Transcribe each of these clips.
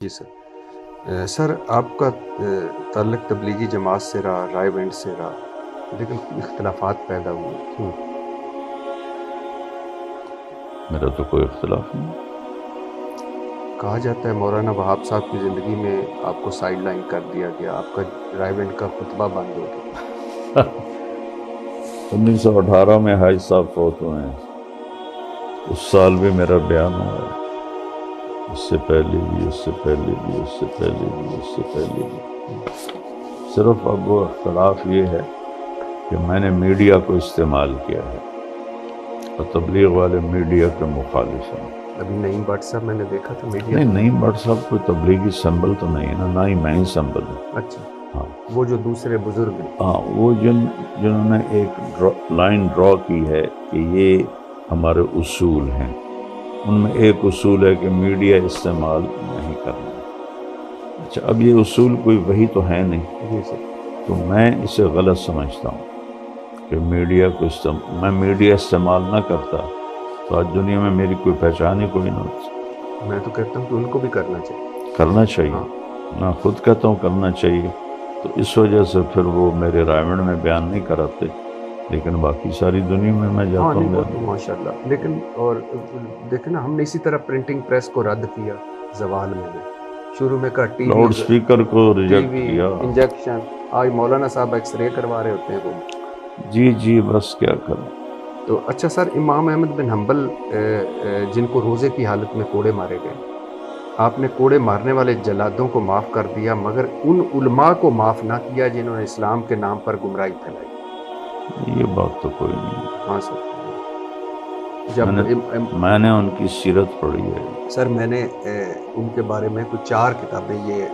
جی سر، سر آپ کا تعلق تبلیغی جماعت سے رہا، رائے بینڈ سے رہا، لیکن اختلافات پیدا ہوئے، کیوں؟ میرا تو کوئی اختلاف نہیں۔ کہا جاتا ہے مولانا وہاب صاحب کی زندگی میں آپ کو سائیڈ لائن کر دیا گیا، آپ کا رائے بینڈ کا خطبہ بند ہو گیا۔ 1918 میں حاج صاحب فوت ہوئے ہیں، اس سال بھی میرا بیان ہوا ہے، اس سے پہلے بھی، اس سے پہلے بھی، اس سے پہلے بھی، اس سے پہلے بھی۔ صرف اب وہ اختلاف یہ ہے کہ میں نے میڈیا کو استعمال کیا ہے اور تبلیغ والے میڈیا کے مخالف ہیں۔ ابھی نعیم بٹ صاحب میں نے دیکھا تھا میڈیا نہیں، نعیم بٹ صاحب کوئی تبلیغی سمبل تو نہیں ہے نا، نہ ہی میں ہی سمبل ہوں۔ اچھا، ہاں وہ جو دوسرے بزرگ ہیں۔ ہاں، وہ جنہوں نے ایک لائن ڈرا کی ہے کہ یہ ہمارے اصول ہیں، ان میں ایک اصول ہے کہ میڈیا استعمال نہیں کرنا۔ اچھا، اب یہ اصول کوئی وہی تو ہے نہیں، جی سر، تو میں اسے غلط سمجھتا ہوں کہ میڈیا کو میں میڈیا استعمال نہ کرتا تو آج دنیا میں میری کوئی پہچان ہی کوئی نہ ہوتی۔ میں تو کہتا ہوں کہ ان کو بھی کرنا چاہیے۔ کرنا چاہیے، ہاں، میں خود کہتا ہوں کرنا چاہیے، تو اس وجہ سے پھر وہ میرے رائے میں بیان نہیں کراتے، لیکن باقی ساری دنیا میں ہاں جاتا نہیں ہوں وہ بیان تو کرتا ماشاء اللہ، لیکن اور دیکھیں نا، ہم نے اسی طرح پرنٹنگ پریس کو رد کیا زوال میں بھی، شروع میں کہا ٹی ہوں۔ وی، لاؤڈ سپیکر کو ٹی ریجیکٹ وی کیا۔ انجیکشن، آج مولانا صاحب ایکس رے کروا رہے ہوتے ہیں وہ۔ جی جی، بس کیا کریں۔ تو اچھا سر، امام احمد بن حنبل جن کو روزے کی حالت میں کوڑے مارے گئے، آپ نے کوڑے مارنے والے جلادوں کو معاف کر دیا، مگر ان علماء کو معاف نہ کیا جنہوں نے اسلام کے نام پر گمراہی پھیلائی۔ یہ بات تو کوئی نہیں، ہاں سر، جب میں نے ان کی سیرت پڑھی ہے۔ سر میں نے ان کے بارے میں کچھ 4 کتابیں یہ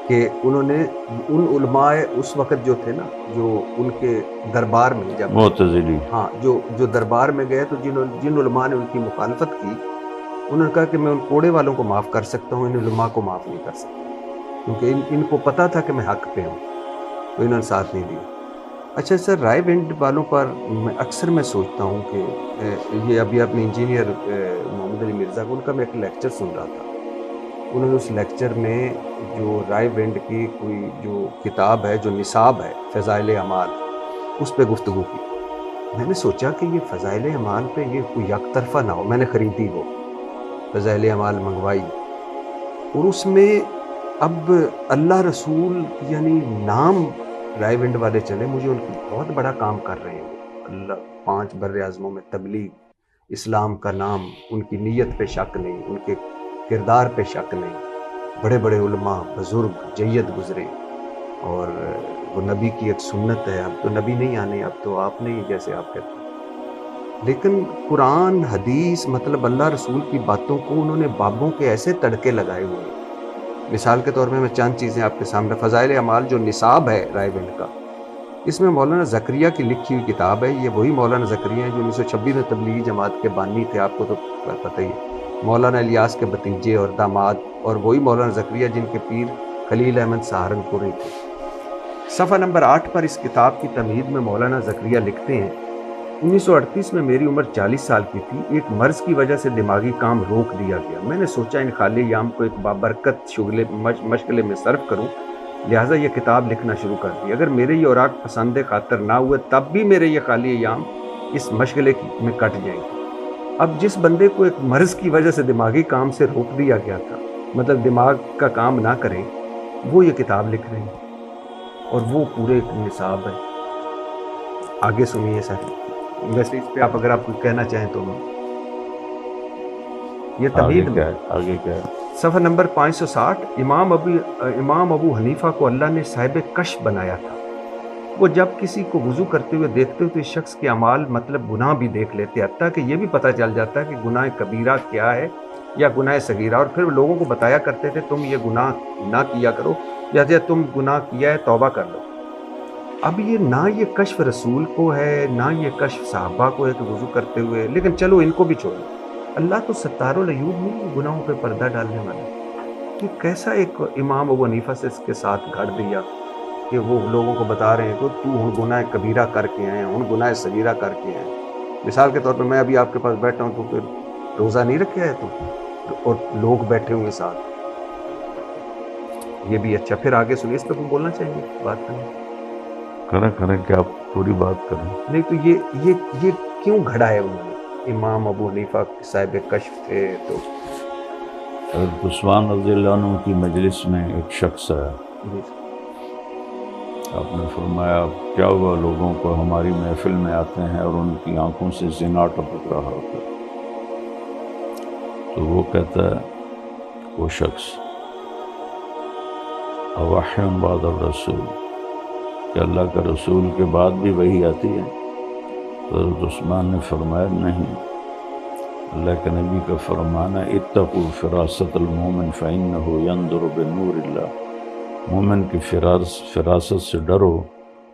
کہ انہوں نے ان علماء اس وقت جو تھے نا، جو ان کے دربار میں جب گئے، معتزلی۔ ہاں جو دربار میں گئے تو جن علماء نے ان کی مخالفت کی، انہوں نے کہا کہ میں ان کوڑے والوں کو معاف کر سکتا ہوں، ان علماء کو معاف نہیں کر سکتا، کیونکہ ان کو پتا تھا کہ میں حق پہ ہوں، تو انہوں نے ساتھ نہیں دیا۔ اچھا سر، رائے بینڈ والوں پر اکثر میں سوچتا ہوں کہ یہ ابھی اپنے انجینئر محمد علی مرزا کو، ان کا میں ایک لیکچر سن رہا تھا، انہوں نے اس لیکچر میں جو رائے بینڈ کی کوئی جو کتاب ہے، جو نصاب ہے فضائل اعمال، اس پہ گفتگو کی۔ میں نے سوچا کہ یہ فضائل اعمال پہ یہ کوئی یک طرفہ نہ ہو، میں نے خریدی وہ فضائل اعمال منگوائی، اور اس میں اب اللہ رسول یعنی نام رائے بینڈ والے چلے، مجھے ان کی بہت بڑا کام کر رہے ہیں وہ، اللہ 5 بر اعظموں میں تبلیغ، اسلام کا نام، ان کی نیت پہ شک نہیں، ان کے کردار پہ شک نہیں، بڑے بڑے علماء بزرگ جید گزرے، اور وہ نبی کی ایک سنت ہے، اب تو نبی نہیں آنے، اب تو آپ نہیں، جیسے آپ کہتے ہیں، لیکن قرآن حدیث مطلب اللہ رسول کی باتوں کو انہوں نے بابوں کے ایسے تڑکے لگائے ہوئے ہیں۔ مثال کے طور پہ میں چند چیزیں آپ کے سامنے، فضائل اعمال جو نصاب ہے رائے بینڈ کا، اس میں مولانا زکریا کی لکھی ہوئی کتاب ہے، یہ وہی مولانا زکریا ہیں جو 1926 میں تبلیغی جماعت کے بانی تھے، آپ کو تو پتہ ہی ہے، مولانا الیاس کے بھتیجے اور داماد، اور وہی مولانا زکریا جن کے پیر خلیل احمد سہارنپوری تھے۔ صفحہ نمبر 8 پر اس کتاب کی تمہید میں مولانا زکریا لکھتے ہیں، 1938 میں میری عمر 40 سال کی تھی، ایک مرض کی وجہ سے دماغی کام روک دیا گیا، میں نے سوچا ان خالی ایام کو ایک بابرکت مشغلے میں صرف کروں، لہٰذا یہ کتاب لکھنا شروع کر دی، اگر میرے یہ اوراق پسند خاطر نہ ہوئے تب بھی میرے یہ خالی ایام اس مشغلے میں کٹ جائیں گے۔ اب جس بندے کو ایک مرض کی وجہ سے دماغی کام سے روک دیا گیا تھا، مطلب دماغ کا کام نہ کریں، وہ یہ کتاب لکھ رہے ہیں، اور وہ پورے ایک نصاب ہے۔ آگے سنیے سر، ویسے اس پہ اگر آپ کچھ کہنا چاہیں تو یہ آگے تمہید میں کیا ہے؟ آگے کیا ہے؟ صفحہ نمبر 560، امام ابو حنیفہ کو اللہ نے صاحب کشف بنایا تھا، وہ جب کسی کو وضو کرتے ہوئے دیکھتے تو اس شخص کے اعمال مطلب گناہ بھی دیکھ لیتے، حتیٰ کہ یہ بھی پتہ چل جاتا ہے کہ گناہ کبیرہ کیا ہے یا گناہ صغیرہ، اور پھر لوگوں کو بتایا کرتے تھے تم یہ گناہ نہ کیا کرو، یا تم گناہ کیا ہے توبہ کر لو۔ اب یہ نہ یہ کشف رسول کو ہے، نہ یہ کشف صحابہ کو ہے کہ وضو کرتے ہوئے، لیکن چلو ان کو بھی چھوڑو، اللہ تو ستار العیوب نہیں، گناہوں پہ پردہ ڈالنے والا، کہ کیسا ایک امام ابو حنیفہ سے اس کے ساتھ گھڑ دیا کہ وہ لوگوں کو بتا رہے ہیں کہ تو ہن گناہ کبیرہ کر کے آئے، ہن گناہ صغیرہ کر کے آئے۔ مثال کے طور پہ میں ابھی آپ کے پاس بیٹھا ہوں تو پھر روزہ نہیں رکھے ہے تو، اور لوگ بیٹھے ہوئے ساتھ، یہ بھی اچھا. پھر آگے سنیے, اس پہ کوئی بولنا چاہیں گے, بات کریں؟ کریں کہ آپ پوری بات کریں. نہیں تو یہ کیوں گھڑا ہے انہوں نے؟ امام ابو حنیفہ صاحب کشف تھے تو حضرت عثمان رضی اللہ عنہ کی مجلس میں ایک شخص ہے, جی آپ نے فرمایا کیا ہوا لوگوں کو ہماری محفل میں آتے ہیں اور ان کی آنکھوں سے زنا ٹپک رہا ہوتا ہے. تو وہ کہتا ہے وہ شخص اوحی بعد الرسول, کہ اللہ کا رسول کے بعد بھی وہی آتی ہے؟ تو حضرت عثمان نے فرمایا نہیں, اللہ کے نبی کا فرمانا اتقوا فراست المومن فإنہ ينظر بنور اللہ, مومن کی فراست سے ڈرو,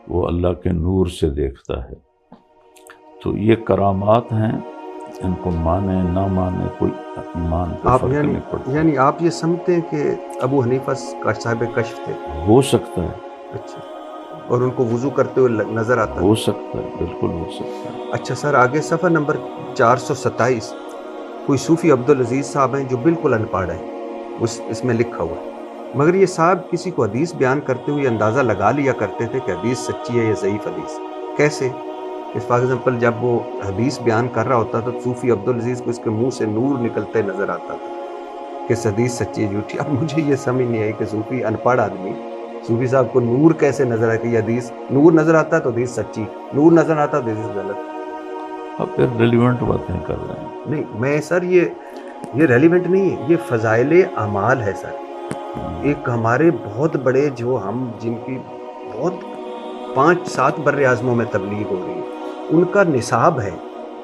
وہ اللہ کے نور سے دیکھتا ہے. تو یہ کرامات ہیں, ان کو مانے نہ مانے کوئی ایمان کا آپ فرق نہیں پڑتا. یعنی آپ یہ سمجھتے ہیں کہ ابو حنیفہ صاحب کشف تھے؟ ہو سکتا ہے, اچھا, اور ان کو وضو کرتے ہوئے نظر آتا ہو ہے؟ سکتا ہے, بالکل ہو سکتا ہے. اچھا سر, آگے صفحہ نمبر 427, کوئی صوفی عبدالعزیز صاحب ہیں جو بالکل ان پڑھ ہیں, اس میں لکھا ہوا ہے, مگر یہ صاحب کسی کو حدیث بیان کرتے ہوئے اندازہ لگا لیا کرتے تھے کہ حدیث سچی ہے یا ضعیف حدیث. کیسے؟ اس فار ایگزامپل جب وہ حدیث بیان کر رہا ہوتا تو صوفی عبدالعزیز کو اس کے منہ سے نور نکلتے نظر آتا تھا کہ حدیث سچی ہے جھوٹی. اب مجھے یہ سمجھ نہیں آئی کہ صوفی ان پڑھ آدمی, صوفی صاحب کو نور کیسے نظر آئے کہ یہ حدیث نور نظر آتا ہے تو حدیث سچی, نور نظر آتا تو حدیث غلط. اب پھر ریلیونٹ باتیں کر رہے ہیں. نہیں میں سر یہ ریلیونٹ نہیں ہے, یہ فضائل اعمال ہے سر. ایک ہمارے بہت بڑے جو ہم جن کی بہت 5-7 بر اعظموں میں تبلیغ ہو رہی ہے, ان کا نصاب ہے,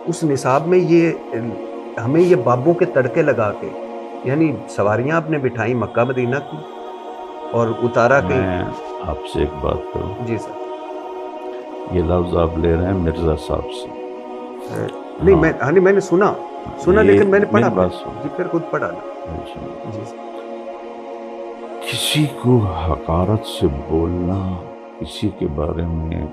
اس نصاب میں یہ ہمیں یہ بابوں کے تڑکے لگا کے, یعنی سواریاں آپ نے بٹھائی مکہ مدینہ کی اور اتارا کہ میں آپ سے ایک بات کروں, جی سر. یہ لفظ آپ لے رہے ہیں مرزا صاحب سے. نہیں میں نے سنا لیکن میں نے پڑھا. بات سن, جی پھر خود پڑھا نا. جی سر. کسی کو حقارت سے بولنا, کسی کے بارے میں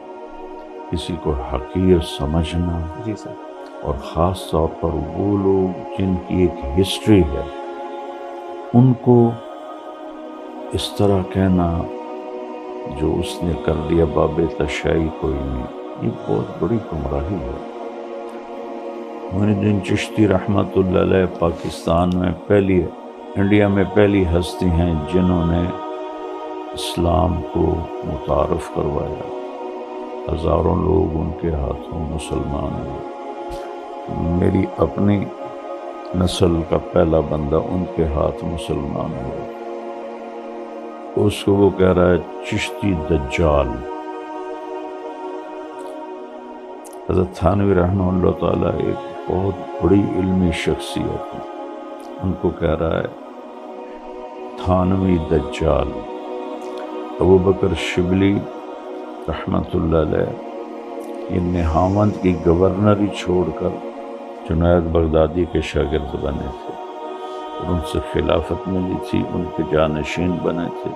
کسی کو حقیر سمجھنا, جی سر. اور خاص طور پر وہ لوگ جن کی ایک ہسٹری ہے, ان کو اس طرح کہنا جو اس نے کر لیا باب تشیع کوئی نہیں, یہ بہت بڑی گمراہی ہے. معین الدین چشتی رحمۃ اللہ علیہ پاکستان میں انڈیا میں پہلی ہستی ہیں جنہوں نے اسلام کو متعارف کروایا. ہزاروں لوگ ان کے ہاتھوں مسلمان ہوئے. میری اپنی نسل کا پہلا بندہ ان کے ہاتھ مسلمان ہوا. اس کو وہ کہہ رہا ہے چشتی دجال. حضرت تھانوی رحمہ اللہ تعالیٰ ایک بہت بڑی علمی شخصیت ہے, ان کو کہہ رہا ہے تھانوی دجال. ابو بکر شبلی رحمۃ اللہ علیہ یہ نہاوند کی گورنری چھوڑ کر جنید بغدادی کے شاگرد بنے تھے, اور ان سے خلافت ملی تھی, ان کے جانشین بنے تھے.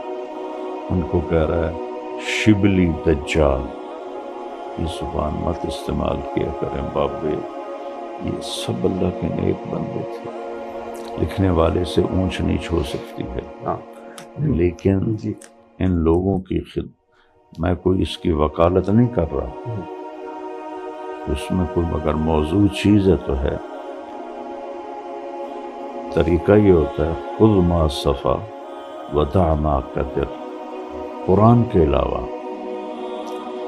ان کو کہہ رہا ہے شبلی دجال. یہ زبان مت استعمال کیا کریں بابے, یہ سب اللہ کے نیک بندے تھے. لکھنے والے سے اونچ نیچ ہو سکتی ہے, لیکن ان لوگوں کی میں کوئی اس کی وکالت نہیں کر رہا, اس میں کوئی مگر موضوع چیز ہے تو ہے. طریقہ یہ ہوتا ہے خذ ما صفا ودع ما قدر. قرآن کے علاوہ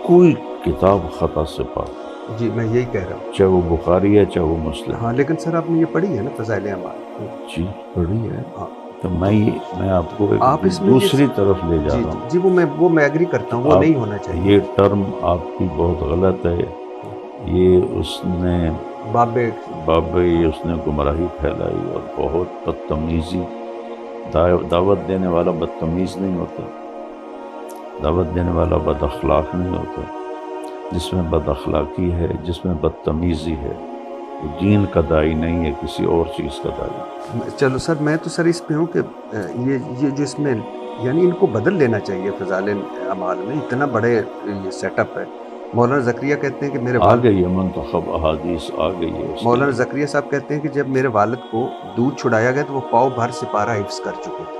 کوئی کتاب خطا سے پاک. جی میں یہی کہہ رہا ہوں, چاہے وہ بخاری ہے چاہے وہ مسلم. ہاں لیکن سر آپ نے یہ پڑھی ہے نا فضائل اعمال؟ جی پڑھی ہے. ہاں تو میں آپ کو آپ اس میں دوسری طرف لے جا رہا ہوں. جی وہ میں ایگری کرتا ہوں, وہ نہیں ہونا چاہیے. یہ ٹرم آپ کی بہت غلط ہے. یہ اس نے اس نے گمراہی پھیلائی, اور بہت بدتمیزی. دعوت دینے والا بدتمیز نہیں ہوتا, دعوت دینے والا بد اخلاق نہیں ہوتا. جس میں بد اخلاقی ہے, جس میں بدتمیزی ہے, وہ دین کا داعی نہیں ہے, کسی اور چیز کا داعی. چلو سر, میں تو سر اس پہ ہوں کہ یہ جو اس میں یعنی ان کو بدل لینا چاہیے فضائل اعمال میں. اتنا بڑے یہ سیٹ اپ ہے. مولانا زکریا کہتے ہیں کہ میرے آ گئی ہے منتخب احادیث آ گئی ہے. مولانا زکریا صاحب کہتے ہیں کہ جب میرے والد کو دودھ چھڑایا گیا تو وہ پاؤ بھر سپارہ حفظ کر چکے تھے.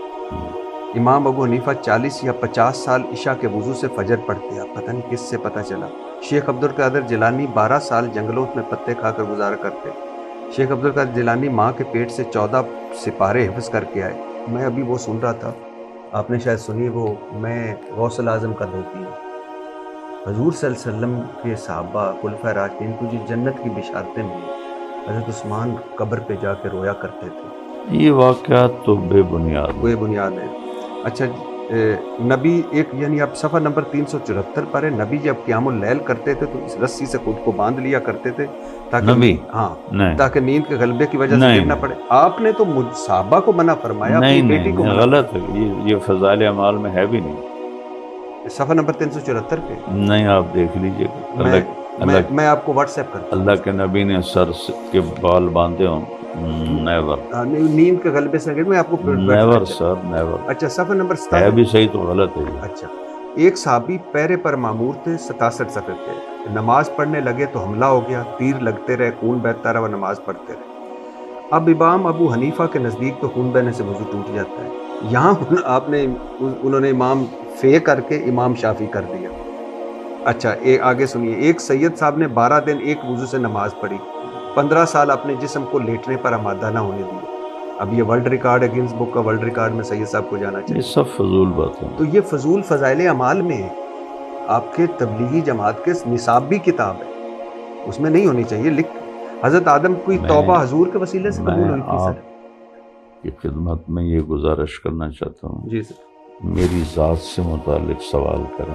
امام ابو حنیفہ 40 یا 50 سال عشاء کے وضو سے فجر پڑھتے، اب پتہ نہیں کس سے پتہ چلا۔ شیخ عبد القادر جیلانی 12 سال جنگلوں میں پتے کھا کر گزارا کرتے۔ شیخ عبد القادر جیلانی ماں کے پیٹ سے 14 سپارے حفظ کر کے آئے۔ میں ابھی وہ سن رہا تھا، آپ نے شاید سنی، وہ میں غوث الاعظم کا دھوتی ہوں۔ حضور صلی اللہ علیہ وسلم کے صحابہ خلفائے راشدین کو جو جنت کی بشارتیں ملی، حضرت عثمان قبر پہ جا کے رویا کرتے تھے۔ یہ واقعات تو بے بنیاد بے بنیاد ہیں۔ اچھا نبی ایک، یعنی آپ صفحہ نمبر 374 پر ہے، نبی جب قیام اللیل کرتے تھے تو اس رسی سے خود کو باندھ لیا کرتے تھے تاکہ نبی ہاں نہیں تاکہ نیند کے غلبے کی وجہ سے نہیں گرنا پڑے۔ آپ نے تو صحابہ کو منع فرمایا، اپنی نہیں بیٹی کو نہیں منع غلط ہے، یہ فضائل اعمال میں ہے بھی نہیں۔ فرمایا۔ صفحہ نمبر 374 پہ نہیں آپ دیکھ لیجئے گا، میں آپ کو واٹس ایپ کرتا ہوں۔ اللہ کے نبی نے سر کے بال باندھے ہوں، نیور نیند کے غلبے سے میں آپ کو نیور سر نیور، اچھا صفحہ نمبر ہے 67 بھی صحیح تو غلط ہے یہ۔ اچھا ایک صحابی پیرے پر معمور تھے، 67 صفحے پہ، نماز پڑھنے لگے تو حملہ ہو گیا، تیر لگتے رہے، خون بہتا رہا، وہ نماز پڑھتے رہے۔ اب امام ابو حنیفہ کے نزدیک تو خون بہنے سے وضو ٹوٹ جاتا ہے، یہاں آپ نے انہوں نے امام فے کر کے امام شافی کر دیا۔ اچھا آگے سنیے، ایک سید صاحب نے 12 دن ایک وضو سے نماز پڑھی، 15 سال اپنے جسم کو لیٹنے پر آمادہ نہ ہونے دیا۔ اب یہ ورلڈ ریکارڈ ہے، گنس بک کا ورلڈ ریکارڈ میں سید صاحب کو جانا یہ چاہیے۔ سب فضول بات ہے۔ تو یہ فضول فضائل اعمال میں ہے، آپ کے تبلیغی جماعت کے نصاب بھی کتاب ہے، اس میں نہیں ہونی چاہیے۔ لکھ حضرت آدم کی توبہ حضور کے وسیلے سے قبول ہوئی تھی۔ سر کی خدمت میں یہ گزارش کرنا چاہتا ہوں، جی سر، میری ذات سے متعلق سوال کریں،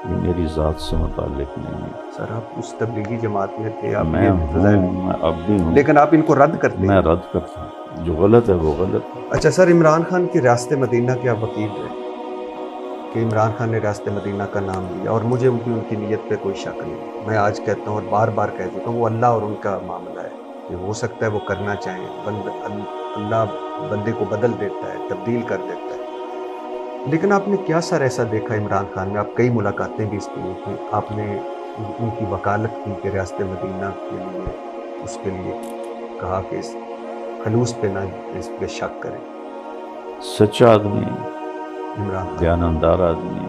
یہ میری ذات سے متعلق نہیں ہے۔ سر آپ اس تبلیغی جماعت میں تھے، آپ میں ہوں، میں اب بھی ہوں، لیکن آپ ان کو رد کرتے میں ہیں۔ رد کرتا ہوں، جو غلط ہے وہ غلط ہے۔ اچھا سر، عمران خان کی ریاست مدینہ کے آپ وکیل رہے کہ عمران خان نے ریاست مدینہ کا نام لیا، اور مجھے ان کی نیت پہ کوئی شک نہیں۔ میں آج کہتا ہوں اور بار بار کہہ دیتا ہوں، وہ اللہ اور ان کا معاملہ ہے، کہ ہو سکتا ہے وہ کرنا چاہیں، اللہ بندے کو بدل دیتا ہے، تبدیل کر دیتا ہے۔ لیکن آپ نے کیا سر ایسا دیکھا عمران خان میں؟ آپ کئی ملاقاتیں بھی اس کی ہوئی تھیں، آپ نے ان کی وکالت کی کہ ریاست مدینہ کے لیے، اس کے لیے کہا کہ اس خلوص پہ نہ اس پہ شک کریں۔ سچا آدمی، عمران خان دیانتدار آدمی،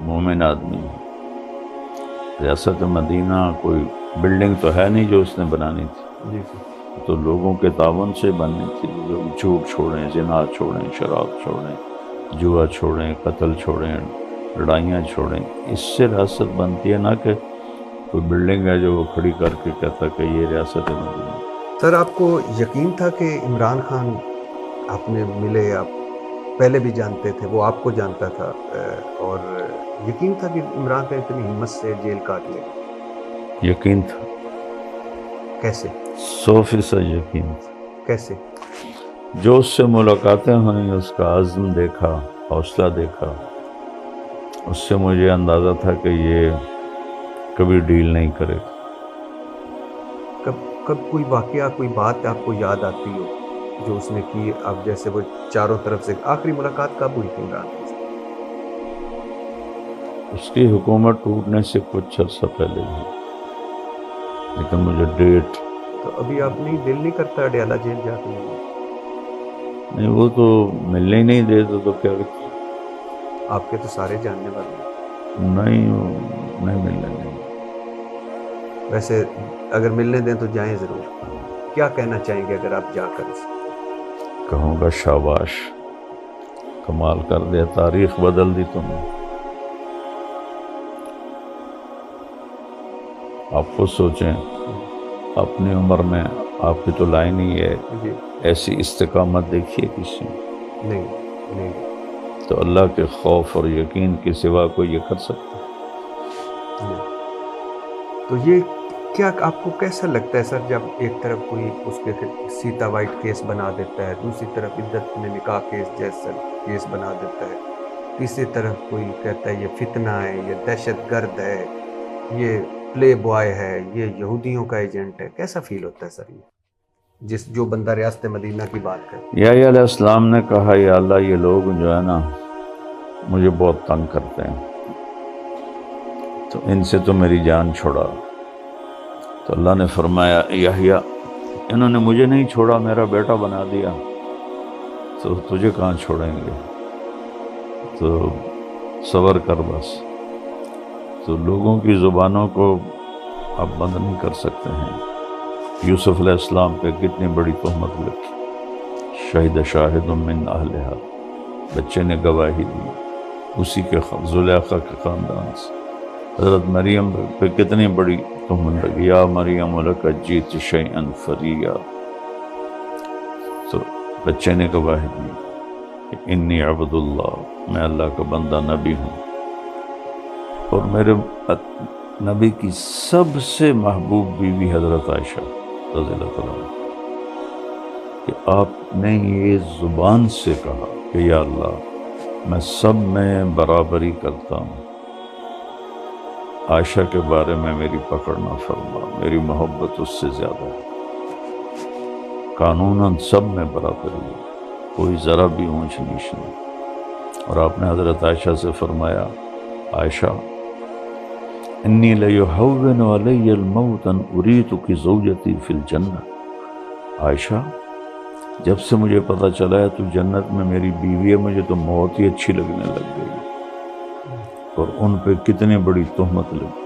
مومن آدمی۔ ریاست مدینہ کوئی بلڈنگ تو ہے نہیں جو اس نے بنانی تھی، جی سر، تو لوگوں کے تعاون سے بننی تھی۔ لوگ جھوٹ چھوڑیں، زنا چھوڑیں، شراب چھوڑیں، جوا چھوڑیں، قتل چھوڑیں، لڑائیاں چھوڑیں، اس سے ریاست بنتی ہے، نہ کہ کوئی بلڈنگ ہے جو وہ کھڑی کر کے کہتا کہ یہ ریاست مدینہ۔ سر آپ کو یقین تھا کہ عمران خان آپ نے ملے، آپ پہلے بھی جانتے تھے، وہ آپ کو جانتا تھا، اور یقین تھا کہ عمران خان اتنی ہمت سے جیل کاٹ لے گا؟ یقین تھا، کیسے 100% یقین تھا۔ کیسے؟ جو اس سے ملاقاتیں ہوئیں، اس کا عزم دیکھا، حوصلہ دیکھا، اس سے مجھے اندازہ تھا کہ یہ کبھی ڈیل نہیں کرے گا۔ کب کوئی واقعہ، کوئی بات آپ کو یاد آتی ہو جو اس نے کی، اب جیسے وہ چاروں طرف سے آخری ملاقات کب ہوئی تھی عمران خان سے؟ اس کی حکومت ٹوٹنے سے کچھ عرصہ پہلے بھی، لیکن مجھے ڈیٹ تو ابھی آپ نہیں، دل نہیں کرتا اڈیالہ جیل جا کے ملنے؟ نہیں، وہ تو ملنے ہی نہیں دیتے تو کیا کرتے؟ آپ کے تو سارے جاننے والے ہیں۔ نہیں، نہیں ملنے نہیں۔ ویسے اگر ملنے دیں تو جائیں ضرور۔ کیا کہنا چاہیں گے اگر آپ جا کر؟ کہوں گا شاباش، کمال کر دیا، تاریخ بدل دی تم نے۔ آپ خود سوچیں، اپنی عمر میں آپ کی تو لائن ہی ہے، جی ایسی استقامت دیکھیے کسی نے؟ نہیں، تو اللہ کے خوف اور یقین کے سوا کوئی یہ کر سکتا ہے؟ تو یہ کیا آپ کو کیسا لگتا ہے سر، جب ایک طرف کوئی اس کے سیتا وائٹ کیس بنا دیتا ہے، دوسری طرف عدت میں نکاح کیس جیسا کیس بنا دیتا ہے، تیسری طرف کوئی کہتا ہے یہ فتنہ ہے، یہ دہشت گرد ہے، یہ پلے بوائے ہے، یہ یہودیوں کا ایجنٹ ہے؟ کیسا فیل ہوتا ہے سر یہ جو بندہ ریاست مدینہ کی بات کرے؟ یحییٰ علیہ السلام نے کہا، یا اللہ یہ لوگ جو ہے نا مجھے بہت تنگ کرتے ہیں، تو ان سے تو میری جان چھوڑا۔ تو اللہ نے فرمایا، یحییٰ انہوں نے مجھے نہیں چھوڑا، میرا بیٹا بنا دیا، تو تجھے کہاں چھوڑیں گے، تو صبر کر بس۔ تو لوگوں کی زبانوں کو آپ بند نہیں کر سکتے ہیں۔ یوسف علیہ السلام پہ کتنی بڑی تہمت لگی، شہید شاہد من اہلہا، بچے نے گواہی دی اسی کے زلیخا کے خاندان سے۔ حضرت مریم پہ کتنی بڑی تہمت لگی، یا مریم لقد جئت شیئا فریا، تو بچے نے گواہی دی کہ انی عبد اللہ، میں اللہ کا بندہ نبی ہوں۔ اور میرے نبی کی سب سے محبوب بیوی حضرت عائشہ رضی اللہ عنہ، کہ آپ نے یہ زبان سے کہا کہ یا اللہ میں سب میں برابری کرتا ہوں، عائشہ کے بارے میں میری پکڑ نہ فرما، میری محبت اس سے زیادہ ہے، قانوناً سب میں برابری ہے، کوئی ذرا بھی اونچ نیچ نہیں۔ اور آپ نے حضرت عائشہ سے فرمایا، عائشہ انی لیحون علی الموت ان اریتک زوجتی فی الجنہ، عائشہ جب سے مجھے پتہ چلا ہے تو جنت میں میری بیوی ہے، مجھے تو موت ہی اچھی لگنے لگ گئی۔ اور ان پہ کتنی بڑی تہمت لگی،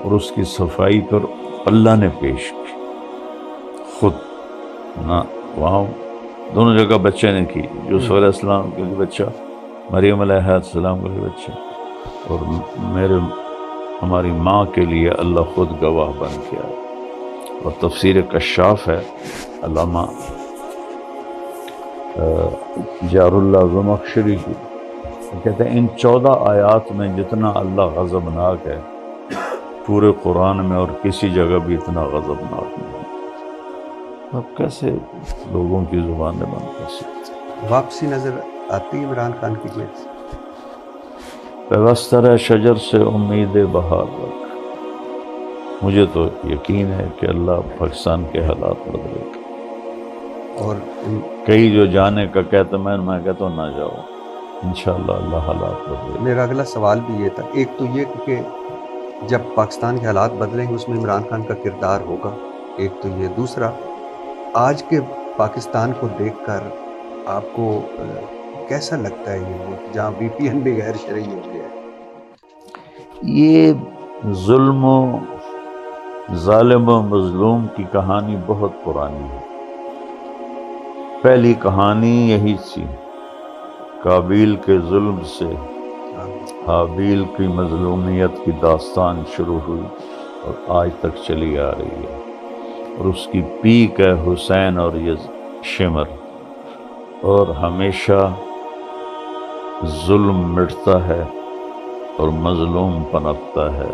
اور اس کی صفائی کر اللہ نے پیش کی خود، نہ وہاں دونوں جگہ بچے نے کی، یوسف علیہ السلام کے لیے بچہ، مریم علیہ السلام کے لیے بچہ، اور ہماری ماں کے لیے اللہ خود گواہ بن کے آئے۔ اور تفسیر کشاف ہے علامہ جار اللہ زمخشری کی، کہتے ہیں ان 14 آیات میں جتنا اللہ غضبناک ہے پورے قرآن میں اور کسی جگہ بھی اتنا غضبناک نہیں۔ اب کیسے لوگوں کی زبانیں بند کر سکتے؟ واپسی نظر آتی ہے عمران خان کی جیل سے؟ پیوستر شجر سے امید بہار رکھ، مجھے تو یقین ہے کہ اللہ پاکستان کے حالات بدلے گا۔ اور کئی جو جانے کا کہتے میں کہتا ہوں نہ جاؤ، انشاءاللہ اللہ حالات بدلے گا۔ میرا اگلا سوال بھی یہ تھا، ایک تو یہ کہ جب پاکستان کے حالات بدلیں گے اس میں عمران خان کا کردار ہوگا، ایک تو یہ، دوسرا آج کے پاکستان کو دیکھ کر آپ کو کیسا لگتا ہے یہ ملک جہاں وی پی این بھی غیر شرعی ہو گیا ہے؟ یہ ظلم و ظالم و مظلوم کی کہانی بہت پرانی ہے۔ پہلی کہانی یہی تھی، قابیل کے ظلم سے حابیل کی مظلومیت کی داستان شروع ہوئی اور آج تک چلی آ رہی ہے، اور اس کی پیک ہے حسین اور یہ شمر، اور ہمیشہ ظلم مٹتا ہے اور مظلوم پنپتا ہے۔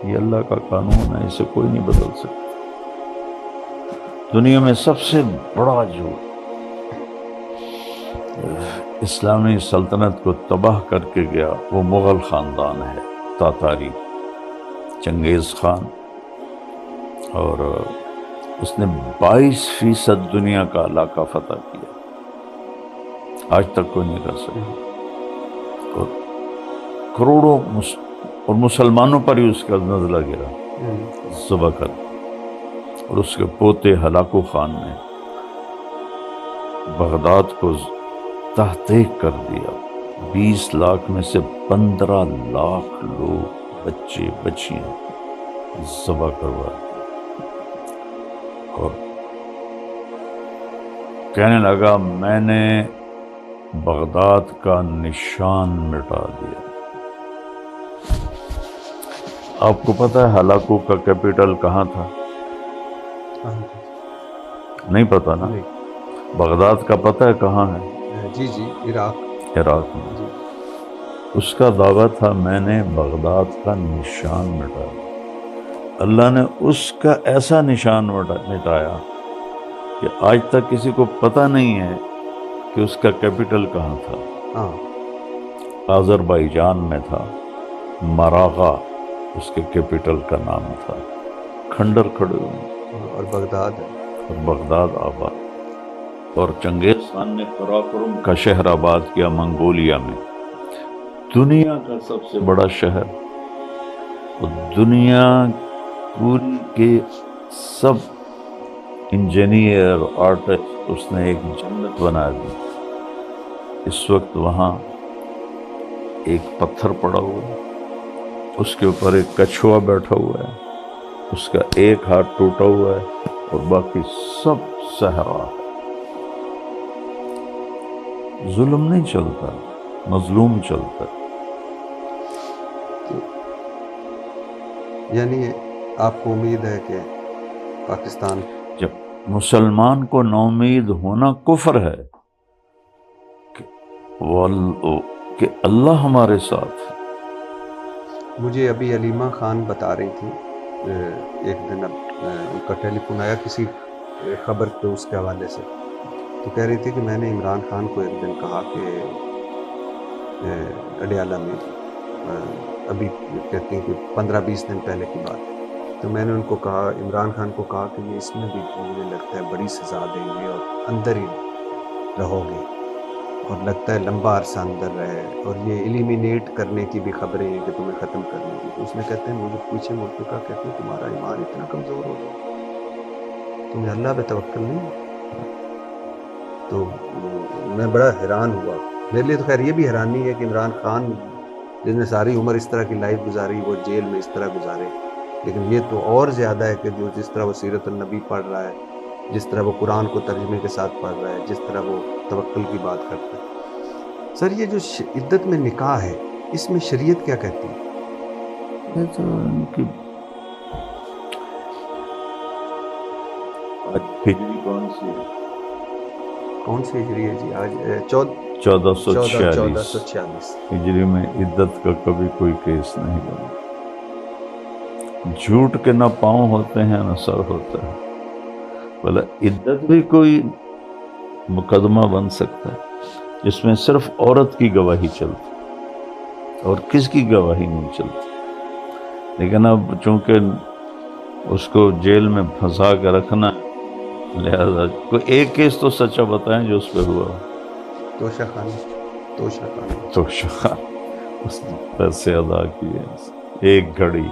یہ اللہ کا قانون ہے، اسے کوئی نہیں بدل سکتا۔ دنیا میں سب سے بڑا جو اسلامی سلطنت کو تباہ کر کے گیا وہ مغل خاندان ہے، تاتاری، چنگیز خان، اور اس نے 22% دنیا کا علاقہ فتح کیا، آج تک کوئی نہیں کر سکا، اور کروڑوں اور مسلمانوں پر ہی اس کا نزلہ گرا زبکر، اور اس کے پوتے ہلاکو خان نے بغداد کو تحقیق کر دیا، 20 لاکھ میں سے 15 لاکھ لوگ بچے بچیاں ذبح کروا دی، اور کہنے لگا میں نے بغداد کا نشان مٹا دیا۔ آپ کو پتہ ہے ہلاکو کا کیپٹل کہاں تھا؟ نہیں پتہ نا؟ بغداد کا پتہ ہے کہاں ہے؟ جی عراق میں۔ اس کا دعویٰ تھا میں نے بغداد کا نشان مٹایا۔ اللہ نے اس کا ایسا نشان مٹایا کہ آج تک کسی کو پتہ نہیں ہے کہ اس کا کیپٹل کہاں تھا۔ آذربائیجان میں تھا، مراغہ اس کے کیپٹل کا نام تھا، کھنڈر کھڑے ہوئے، اور بغداد آباد۔ اور چنگیز خان نے قراقرم کا شہر آباد کیا منگولیا میں، دنیا کا سب سے بڑا شہر، اور دنیا پوری کے سب انجینئر، اس نے ایک جنت بنا دی. اس وقت وہاں ایک پتھر پڑا ہوا ہے، اس کے اوپر ایک کچھوا بیٹھا ہوا ہے، اس کا ایک ہاتھ ٹوٹا ہوا ہے اور باقی سب صحرا ہے. ظلم نہیں چلتا، مظلوم چلتا. یعنی آپ کو امید ہے کہ پاکستان، جب مسلمان کو نومید ہونا کفر ہے کہ اللہ ہمارے ساتھ. مجھے ابھی علیمہ خان بتا رہی تھی، ایک دن اب ان کا ٹیلی فون آیا کسی خبر پہ اس کے حوالے سے، تو کہہ رہی تھی کہ میں نے عمران خان کو ایک دن کہا کہ اڈیالہ میں ابھی کہتی ہیں کہ 15-20 دن پہلے کی بات ہے، تو میں نے ان کو کہا، عمران خان کو کہا کہ یہ اس میں بھی مجھے لگتا ہے بڑی سزا دیں گے اور اندر ہی رہو گے اور لگتا ہے لمبا عرصہ اندر رہے، اور یہ ایلیمینیٹ کرنے کی بھی خبریں ہیں کہ تمہیں ختم کرنے کی. تو اس نے کہتے ہیں مجھے پیچھے مڑ کے کہا، کہتے ہیں تمہارا ایمان اتنا کمزور ہو گیا، تمہیں اللہ پہ توکل نہیں. تو میں بڑا حیران ہوا. میرے لیے تو خیر یہ بھی حیرانی ہے کہ عمران خان جس نے ساری عمر اس طرح کی لائف گزاری وہ جیل میں اس طرح گزارے، لیکن یہ تو اور زیادہ ہے کہ جو جس طرح وہ سیرت النبی پڑھ رہا ہے، جس طرح وہ قرآن کو ترجمے کے ساتھ پڑھ رہا ہے، جس طرح وہ توکل کی بات کرتا ہے. سر یہ جو عدت میں نکاح ہے اس میں شریعت کیا کہتی ہے؟ یہ تو ان کی ہجری کون سی ہجری ہے جی؟ آج 1446 ہجری میں عدت کا کبھی کوئی کیس نہیں بنا. جھوٹ کے نہ پاؤں ہوتے ہیں نہ سر ہوتا ہے. بھلا عدت بھی کوئی مقدمہ بن سکتا ہے جس میں صرف عورت کی گواہی چلتی اور کس کی گواہی نہیں چلتی. لیکن اب چونکہ اس کو جیل میں پھنسا کے رکھنا، لہذا کوئی ایک کیس تو سچا بتائیں جو اس پہ ہوا. توشہ خان اس نے پیسے ادا کیے. ایک گھڑی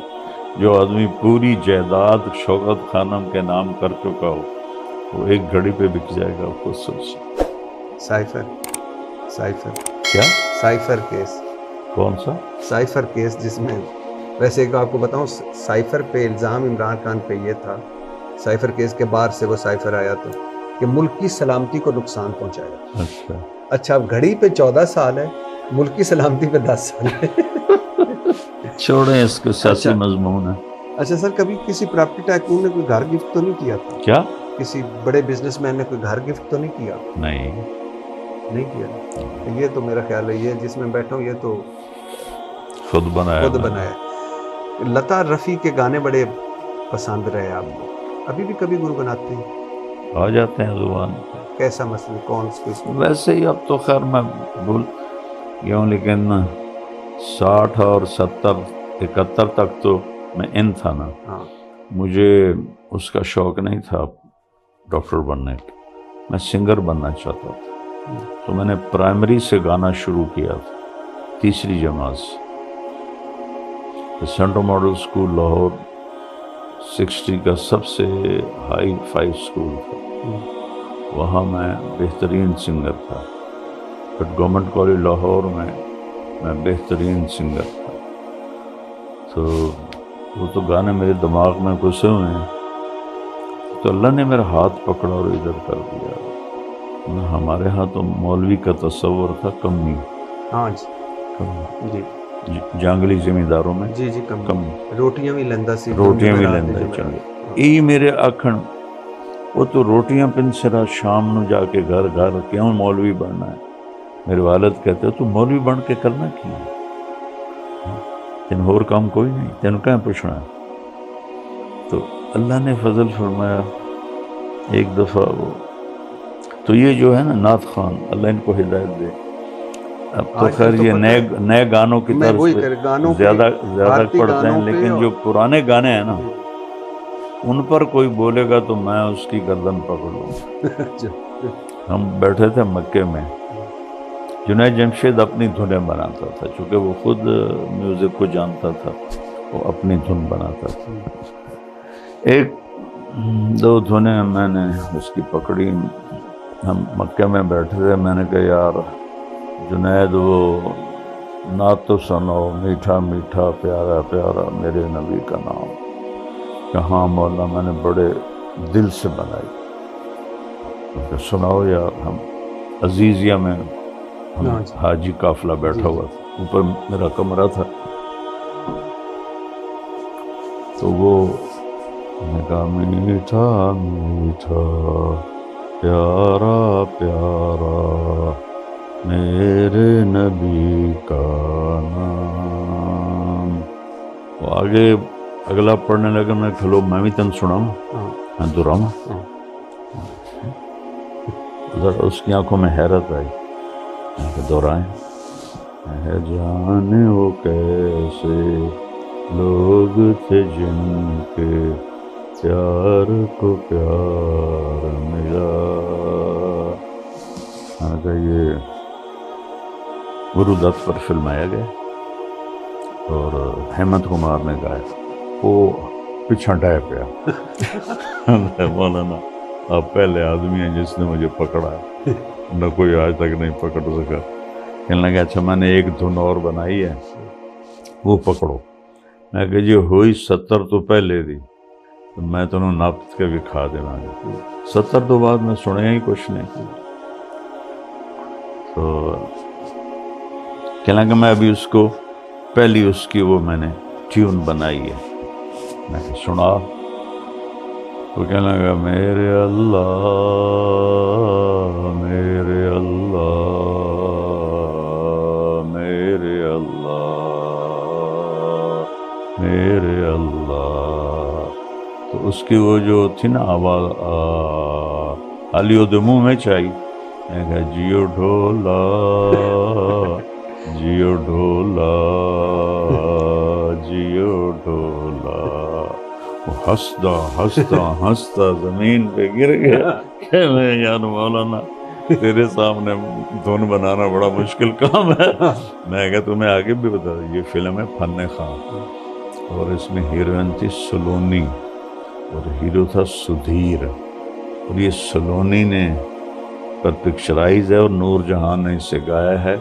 جو آدمی پوری جائیداد شوکت خانم کے نام کر چکا ہو وہ ایک گھڑی پہ بک جائے گا. آپ کو سوچ. سائفر کیا سائفر کیس؟ کون سا سائفر کیس؟ جس میں ویسے ایک آپ کو بتاؤں، سائفر پہ الزام عمران خان پہ یہ تھا، سائفر کیس کے بعد سے وہ سائفر آیا تھا کہ ملک کی سلامتی کو نقصان پہنچایا. اچھا اب گھڑی پہ 14 سال ہے، ملک کی سلامتی پہ 10 سال ہے. چھوڑیں اس کو، سیاسی مضمون ہے. اچھا سر، کبھی کسی پراپرٹی ٹائکون نے کوئی گھر گفٹ تو نہیں کیا تھا؟ کیا کسی بڑے بزنس مین نے کوئی گھر گفٹ تو نہیں کیا؟ نہیں کیا. یہ تو میرا خیال ہے یہ جس میں بیٹھا ہوں یہ تو خود بنایا. لتا رفیع کے گانے بڑے پسند رہے آپ کو، ابھی بھی کبھی گنگناتے ہیں؟ آ جاتے ہیں زبان. کیسا مسئلہ؟ کون سی؟ ویسے ہی اب تو خیر میں بھول گیا ہوں، لیکن 60 اور 70 71 تک تو میں ان تھا نا. مجھے اس کا شوق نہیں تھا ڈاکٹر بننے کا، میں سنگر بننا چاہتا تھا. تو میں نے پرائمری سے گانا شروع کیا تھا، 3ری جماعت سے. سینٹرل ماڈل اسکول لاہور 60 کا سب سے ہائی فائی اسکول تھا، وہاں میں بہترین سنگر تھا. بٹ گورنمنٹ کالج لاہور میں بہترین سنگر تھا. تو وہ تو گانے میرے دماغ میں گھسے ہوئے ہیں. تو اللہ نے میرا ہاتھ پکڑا اور ادھر کر دیا. ہمارے ہاں تو مولوی کا تصور تھا کمی. ہاں جی جانگلی زمینداروں میں جی کم روٹیاں بھی لندہ چلے. ای میرے آکھن وہ تو روٹیاں پن سرا شام نو جا کے گھر کیوں مولوی بننا ہے. میرے والد کہتے تو مولوی بن کے کرنا کی تین ہور کام کوئی نہیں، تین کہاں پوچھنا ہے. تو اللہ نے فضل فرمایا ایک دفعہ وہ تو یہ جو ہے نا نعت خوان، اللہ ان کو ہدایت دے. اب تو خیر یہ نئے گانوں کی طرف زیادہ پڑھتے ہیں، لیکن جو پرانے گانے ہیں نا ان پر کوئی بولے گا تو میں اس کی گردن پکڑ لوں. ہم بیٹھے تھے مکے میں، جنید جمشید اپنی دھنیں بناتا تھا، چونکہ وہ خود میوزک کو جانتا تھا، وہ اپنی دھن بناتا تھا. 1-2 دھنیں میں نے اس کی پکڑی، ہم مکے میں بیٹھے تھے، میں نے کہا یار جنید وہ نعت تو سنو، میٹھا میٹھا پیارا پیارا میرے نبی کا نام. کہاں مولا، میں نے بڑے دل سے بنائی. کہ سناؤ یار. ہم عزیزیہ میں ہم حاجی قافلہ بیٹھا ہوا تھا، اوپر میرا کمرہ تھا. تو وہ نے کہا میٹھا میٹھا پیارا پیارا میرے نبی کا نام. وہ آگے اگلا پڑھنے لگا. میں کھلو میں بھی تن سنا میں دراما. ذرا اس کی آنکھوں میں حیرت آئی. دورائیں ہے جانے وہ کیسے لوگ تھے جن کے پیار کو پیار ملا. میں نے کہا یہ گرو دت پر فلمایا گیا اور ہیمنت کمار نے گایا. وہ پچھا ڈائے پیا. مولانا آپ پہلے آدمی ہیں جس نے مجھے پکڑا ہے، نہ کوئی آج تک نہیں پکڑ سکا. کہنے لگا اچھا میں نے ایک دھن اور بنائی ہے وہ پکڑو. میں کہ جی ہوئی 70 تو پہلے دی، میں تمہیں ناپت کے بھی کھا دینا. 70 تو بعد میں سنیا ہی کچھ نہیں. تو کہنے لگا میں ابھی اس کو پہلی اس کی وہ میں نے ٹیون بنائی ہے. میں کہ سنا. تو کہنے لگا میرے اللہ میرے اللہ میرے اللہ میرے اللہ. تو اس کی وہ جو تھی نا آواز علی و دمو میں چاہیے. میں کہا جیو ڈھولا جیو ڈھولا جیو ڈھولا. وہ ہنستا ہنستا ہنستا زمین پہ گر گیا. کہ میں یار مولانا تیرے سامنے دھن بنانا بڑا مشکل کام ہے. میں کہا تمہیں آگے بھی بتا دوں یہ فلم ہے فن خان، اور اس میں ہیروئن تھی سلونی اور ہیرو تھا سدھیر. اور یہ سلونی نے پر پکچرائز ہے اور نور جہان نے اسے گایا ہے.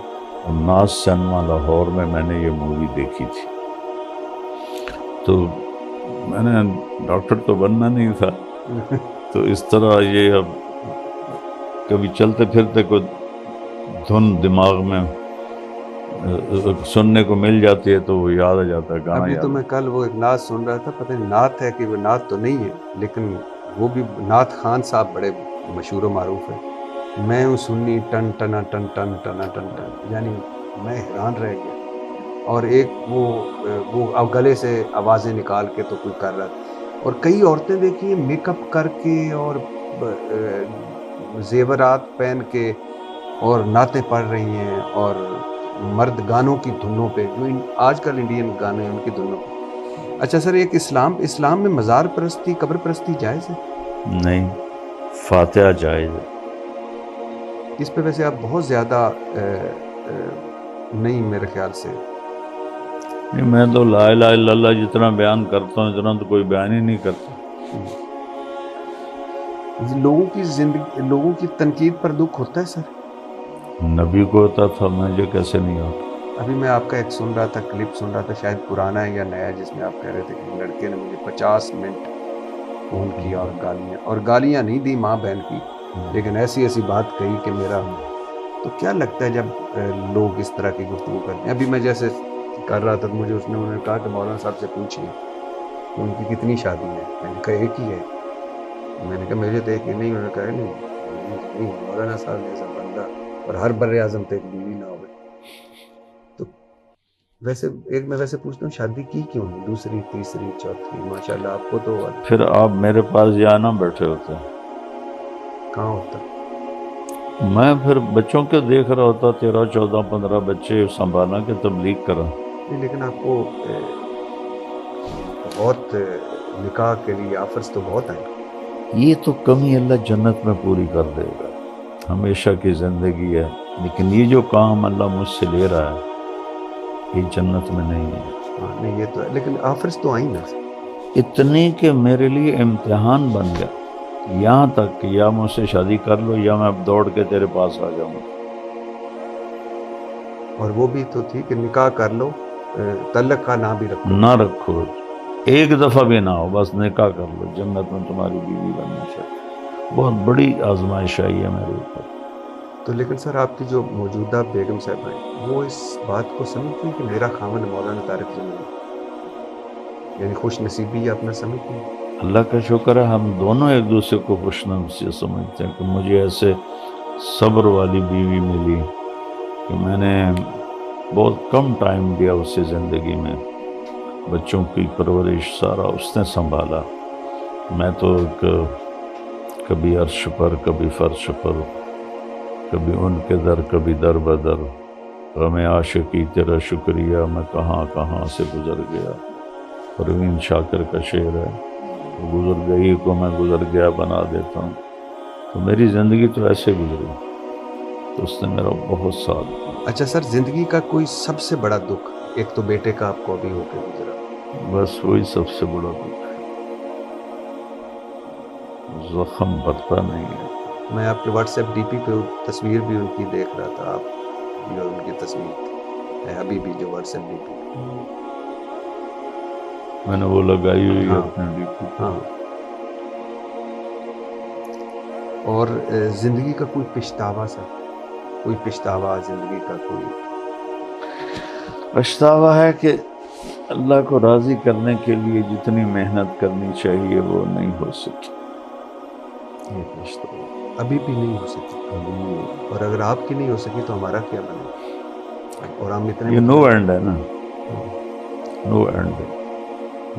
اور ناز سنیما لاہور میں نے یہ مووی دیکھی تھی. تو میں نے ڈاکٹر تو بننا نہیں تھا، تو اس طرح یہ اب کبھی چلتے پھرتے کوئی دھن دماغ میں سننے کو مل جاتی ہے تو وہ یاد آ جاتا ہے گانا. ابھی تو میں کل وہ ایک نعت سن رہا تھا، پتہ نہیں نعت ہے کہ وہ نعت تو نہیں ہے، لیکن وہ بھی نعت خان صاحب بڑے مشہور و معروف ہے. میں ہوں سنی ٹن ٹنا ٹن ٹن ٹنا ٹن ٹن، یعنی میں حیران رہ گیا. اور ایک وہ گلے سے آوازیں نکال کے تو کوئی کر رہا تھا. اور کئی عورتیں دیکھیے میک اپ کر کے اور زیورات پہن کے اور نعتیں پڑھ رہی ہیں، اور مرد گانوں کی دھنوں پہ جو آج کل انڈین گانے ہیں ان کی دھنوں پہ. اچھا سر، ایک اسلام میں مزار پرستی قبر پرستی جائز ہے؟ نہیں، فاتحہ جائز ہے. اس پہ ویسے آپ بہت زیادہ نہیں میرے خیال سے. نہیں، میں تو لا الہ الا اللہ جتنا بیان کرتا ہوں اتنا تو کوئی بیان ہی نہیں کرتا. لوگوں کی زندگی، لوگوں کی تنقید پر دکھ ہوتا ہے سر؟ نبی کو ہوتا تھا، مجھے کیسے نہیں ہوتا. ابھی میں آپ کا ایک سن رہا تھا، کلپ سن رہا تھا، شاید پرانا ہے یا نیا ہے، جس میں آپ کہہ رہے تھے کہ لڑکے نے مجھے 50 منٹ فون کیا اور گالیاں نہیں دی ماں بہن کی، لیکن ایسی ایسی بات کہی کہ میرا. تو کیا لگتا ہے جب لوگ اس طرح کی گفتگو کرتے ہیں؟ ابھی میں جیسے کر رہا تھا، مجھے انہوں نے کہا کہ مولانا صاحب سے پوچھیے کہ ان کی کتنی شادی ہے. میں نے کہا ایک ہی ہے. میں نے کہا مجھے تو ایک ہی نہیں. انہوں نے کہا نہیں مولانا صاحب جیسا بندہ اور ہر بر اعظم تو ایک بیوی نہ ہوگی. تو ویسے میں پوچھتا ہوں شادی کی کیوں نہیں؟ دوسری تیسری چوتھی، ماشاءاللہ آپ کو تو. پھر آپ میرے پاس یہاں نہ بیٹھے ہوتے. کہاں ہوتا؟ میں پھر بچوں کے دیکھ رہا ہوتا، 13 14 15 بچے سنبھالنا کے تبلیغ کرا. نہیں، لیکن آپ کو بہت نکاح کے لیے آفرز تو بہت آئیں. یہ تو کمی اللہ جنت میں پوری کر دے گا، ہمیشہ کی زندگی ہے. لیکن یہ جو کام اللہ مجھ سے لے رہا ہے یہ جنت میں نہیں ہے. ہاں نہیں یہ تو ہے، لیکن آفرز تو آئیں نا. اتنے کہ میرے لیے امتحان بن گیا یہاں تک کہ یا مجھ سے شادی کر لو یا میں اب دوڑ کے تیرے پاس آ جاؤں. اور وہ بھی تو تھی کہ نکاح کر لو، تعلق کا نام بھی رکھو. نہ رکھو، ایک دفعہ بھی نہ ہو، بس نکاح کر لو، جنت میں تمہاری بیوی بننا چاہیے. بہت بڑی آزمائش آئی ہے میرے اوپر. تو لیکن سر آپ کی جو موجودہ بیگم صاحب ہیں وہ اس بات کو سمجھتی ہیں کہ میرا خاوند مولانا طارق جمیل ہے، یعنی خوش نصیبی اپنا سمجھتی ہیں؟ اللہ کا شکر ہے ہم دونوں ایک دوسرے کو خوش نصیب سمجھتے ہیں کہ مجھے ایسے صبر والی بیوی ملی کہ میں نے بہت کم ٹائم دیا اسے زندگی میں. بچوں کی پرورش سارا اس نے سنبھالا. میں تو کبھی عرش پر کبھی فرش پر، کبھی ان کے در کبھی در بدر، غم عاشقی تیرا شکریہ میں کہاں کہاں سے گزر گیا. پروین شاکر کا شعر ہے، گزر گئی کو میں گزر گیا بنا دیتا ہوں. تو میری زندگی تو ایسے گزری، تو اس نے میرا بہت ساتھ دیا. اچھا سر، زندگی کا کوئی سب سے بڑا دکھ، ایک تو بیٹے کا آپ کو ابھی ہو کے گزرا، بس وہی سب سے بڑا دکھ ہے، زخم بھرتا نہیں ہے. میں آپ کے واٹس ایپ ڈی پی پہ تصویر بھی ان کی دیکھ رہا تھا، آپ جو ان کی تصویر ہے ابھی بھی جو واٹس ایپ ڈی پی. میں نے وہ لگائی ہوئی ہے ہاں اپنے ڈی پی. ہاں. اور زندگی کا کوئی پچھتاوا سا، کوئی پچھتاوا زندگی کا کوئی؟ پچھتاوا ہے کہ اللہ کو راضی کرنے کے لیے جتنی محنت کرنی چاہیے وہ نہیں ہو سکی. یہ پچھتاوا ابھی بھی نہیں ہو سکی. اور اگر آپ کی نہیں ہو سکی تو ہمارا کیا بنے؟ اور ہم اتنے یہ نو اینڈ ہے نا، نو اینڈ ہے.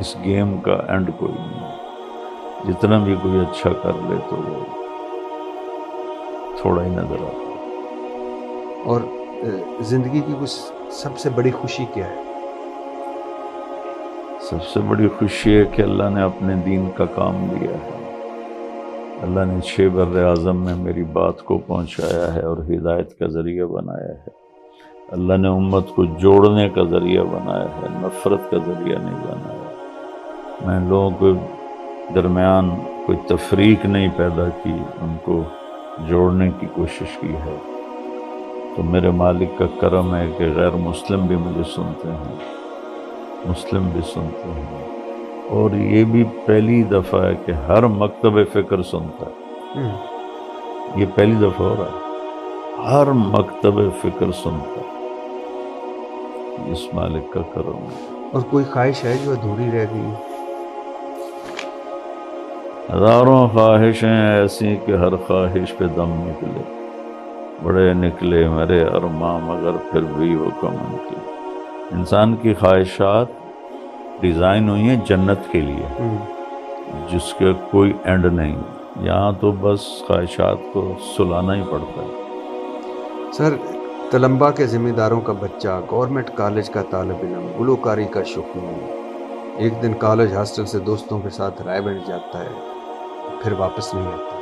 اس گیم کا اینڈ کوئی نہیں. جتنا بھی کوئی اچھا کر لے تو وہ تھوڑا ہی نظر آتا ہے. اور زندگی کی کچھ سب سے بڑی خوشی کیا ہے؟ سب سے بڑی خوشی ہے کہ اللہ نے اپنے دین کا کام دیا ہے. اللہ نے 6 بر اعظم میں میری بات کو پہنچایا ہے اور ہدایت کا ذریعہ بنایا ہے. اللہ نے امت کو جوڑنے کا ذریعہ بنایا ہے، نفرت کا ذریعہ نہیں بنایا. میں لوگوں کے درمیان کوئی تفریق نہیں پیدا کی، ان کو جوڑنے کی کوشش کی ہے. تو میرے مالک کا کرم ہے کہ غیر مسلم بھی مجھے سنتے ہیں، مسلم بھی سنتے ہیں. اور یہ بھی پہلی دفعہ ہے کہ ہر مکتب فکر سنتا ہے. یہ پہلی دفعہ ہو رہا ہے، ہر مکتب فکر سنتا ہے. اس مالک کا کرم ہے. اور کوئی خواہش ہے جو ادھوری رہ گئی؟ ہزاروں خواہشیں ایسی کہ ہر خواہش پہ دم نکلے. بڑے نکلے میرے ارماں مگر پھر بھی وہ کم نکلے. انسان کی خواہشات ڈیزائن ہوئی ہیں جنت کے لیے، جس کے کوئی اینڈ نہیں. یہاں تو بس خواہشات کو سلانا ہی پڑتا ہے. سر، تلمبا کے ذمہ داروں کا بچہ، گورنمنٹ کالج کا طالب علم، گلوکاری کا شوقین، ایک دن کالج ہاسٹل سے دوستوں کے ساتھ رائے بینٹ جاتا ہے، پھر واپس نہیں آتا.